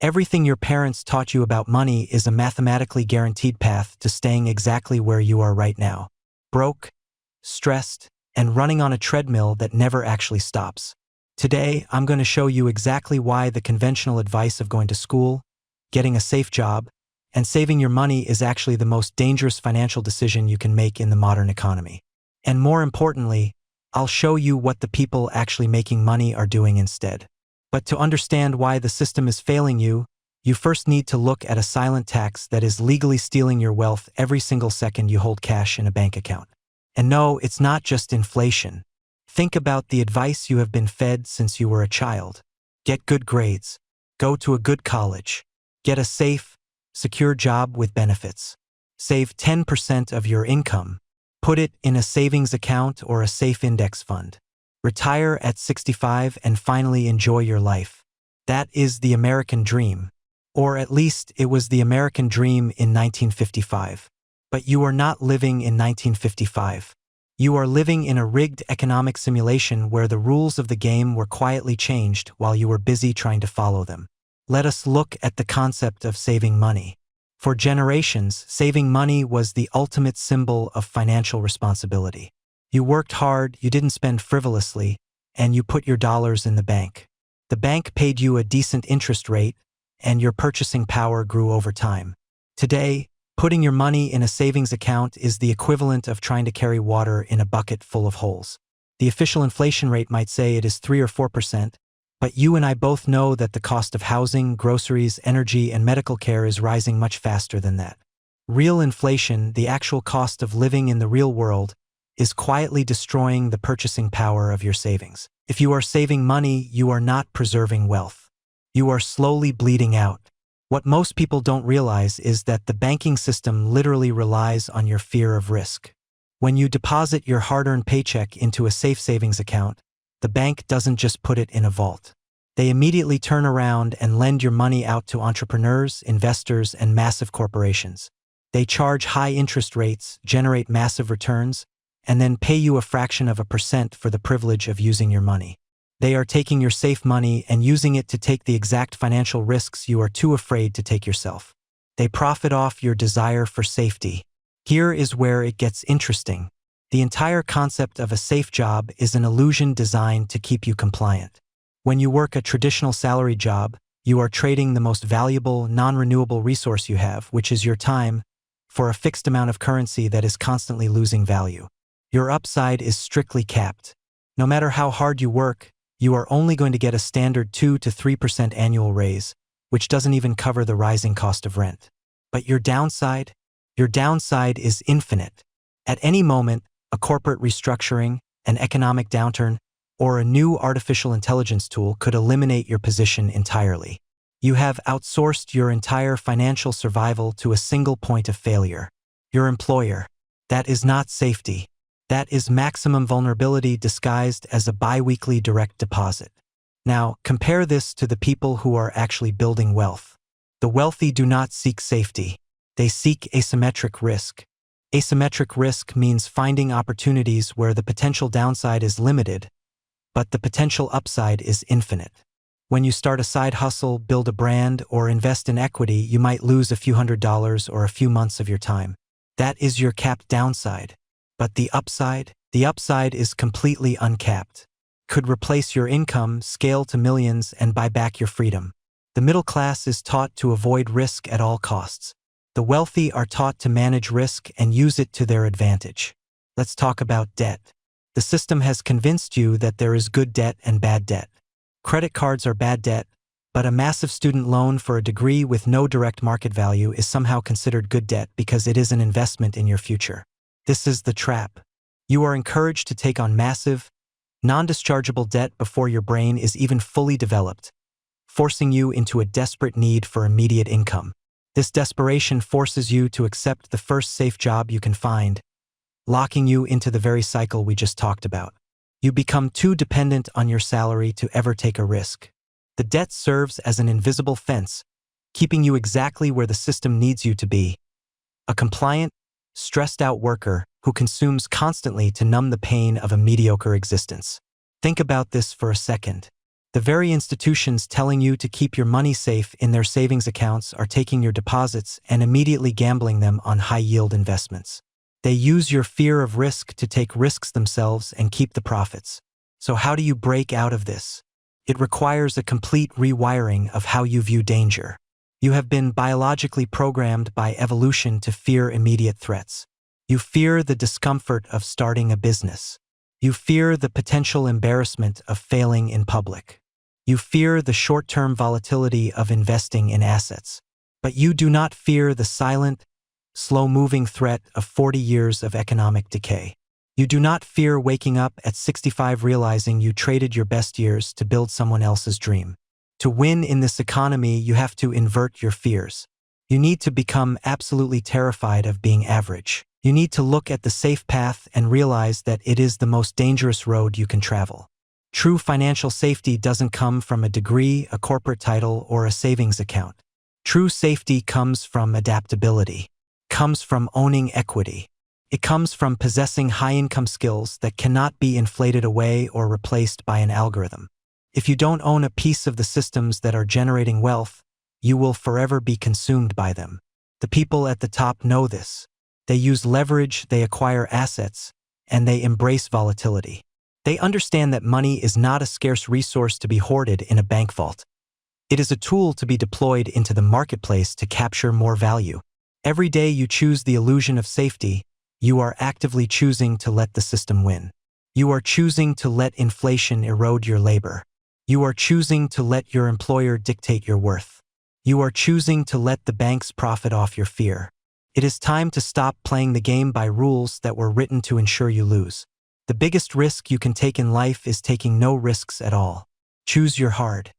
Everything your parents taught you about money is a mathematically guaranteed path to staying exactly where you are right now. Broke, stressed, and running on a treadmill that never actually stops. Today, I'm going to show you exactly why the conventional advice of going to school, getting a safe job, and saving your money is actually the most dangerous financial decision you can make in the modern economy. And more importantly, I'll show you what the people actually making money are doing instead. But to understand why the system is failing you, you first need to look at a silent tax that is legally stealing your wealth every single second you hold cash in a bank account. And no, it's not just inflation. Think about the advice you have been fed since you were a child. Get good grades. Go to a good college. Get a safe, secure job with benefits. Save 10% of your income. Put it in a savings account or a safe index fund. Retire at 65 and finally enjoy your life. That is the American dream. Or at least it was the American dream in 1955. But you are not living in 1955. You are living in a rigged economic simulation where the rules of the game were quietly changed while you were busy trying to follow them. Let us look at the concept of saving money. For generations, saving money was the ultimate symbol of financial responsibility. You worked hard, you didn't spend frivolously, and you put your dollars in the bank. The bank paid you a decent interest rate, and your purchasing power grew over time. Today, putting your money in a savings account is the equivalent of trying to carry water in a bucket full of holes. The official inflation rate might say it is 3 or 4%, but you and I both know that the cost of housing, groceries, energy, and medical care is rising much faster than that. Real inflation, the actual cost of living in the real world, is quietly destroying the purchasing power of your savings. If you are saving money, you are not preserving wealth. You are slowly bleeding out. What most people don't realize is that the banking system literally relies on your fear of risk. When you deposit your hard-earned paycheck into a safe savings account, the bank doesn't just put it in a vault. They immediately turn around and lend your money out to entrepreneurs, investors, and massive corporations. They charge high interest rates, generate massive returns, and then pay you a fraction of a percent for the privilege of using your money. They are taking your safe money and using it to take the exact financial risks you are too afraid to take yourself. They profit off your desire for safety. Here is where it gets interesting. The entire concept of a safe job is an illusion designed to keep you compliant. When you work a traditional salary job, you are trading the most valuable, non-renewable resource you have, which is your time, for a fixed amount of currency that is constantly losing value. Your upside is strictly capped. No matter how hard you work, you are only going to get a standard 2 to 3% annual raise, which doesn't even cover the rising cost of rent. But your downside is infinite. At any moment, a corporate restructuring, an economic downturn, or a new artificial intelligence tool could eliminate your position entirely. You have outsourced your entire financial survival to a single point of failure. Your employer. That is not safety. That is maximum vulnerability disguised as a bi-weekly direct deposit. Now, compare this to the people who are actually building wealth. The wealthy do not seek safety. They seek asymmetric risk. Asymmetric risk means finding opportunities where the potential downside is limited, but the potential upside is infinite. When you start a side hustle, build a brand, or invest in equity, you might lose a few $100s or a few months of your time. That is your capped downside. But the upside is completely uncapped. Could replace your income, scale to millions, and buy back your freedom. The middle class is taught to avoid risk at all costs. The wealthy are taught to manage risk and use it to their advantage. Let's talk about debt. The system has convinced you that there is good debt and bad debt. Credit cards are bad debt, but a massive student loan for a degree with no direct market value is somehow considered good debt because it is an investment in your future. This is the trap. You are encouraged to take on massive, non-dischargeable debt before your brain is even fully developed, forcing you into a desperate need for immediate income. This desperation forces you to accept the first safe job you can find, locking you into the very cycle we just talked about. You become too dependent on your salary to ever take a risk. The debt serves as an invisible fence, keeping you exactly where the system needs you to be. A compliant, stressed-out worker who consumes constantly to numb the pain of a mediocre existence. Think about this for a second. The very institutions telling you to keep your money safe in their savings accounts are taking your deposits and immediately gambling them on high-yield investments. They use your fear of risk to take risks themselves and keep the profits. So how do you break out of this? It requires a complete rewiring of how you view danger. You have been biologically programmed by evolution to fear immediate threats. You fear the discomfort of starting a business. You fear the potential embarrassment of failing in public. You fear the short-term volatility of investing in assets. But you do not fear the silent, slow-moving threat of 40 years of economic decay. You do not fear waking up at 65 realizing you traded your best years to build someone else's dream. To win in this economy, you have to invert your fears. You need to become absolutely terrified of being average. You need to look at the safe path and realize that it is the most dangerous road you can travel. True financial safety doesn't come from a degree, a corporate title, or a savings account. True safety comes from adaptability. Comes from owning equity. It comes from possessing high-income skills that cannot be inflated away or replaced by an algorithm. If you don't own a piece of the systems that are generating wealth, you will forever be consumed by them. The people at the top know this. They use leverage, they acquire assets, and they embrace volatility. They understand that money is not a scarce resource to be hoarded in a bank vault. It is a tool to be deployed into the marketplace to capture more value. Every day you choose the illusion of safety, you are actively choosing to let the system win. You are choosing to let inflation erode your labor. You are choosing to let your employer dictate your worth. You are choosing to let the banks profit off your fear. It is time to stop playing the game by rules that were written to ensure you lose. The biggest risk you can take in life is taking no risks at all. Choose your hard.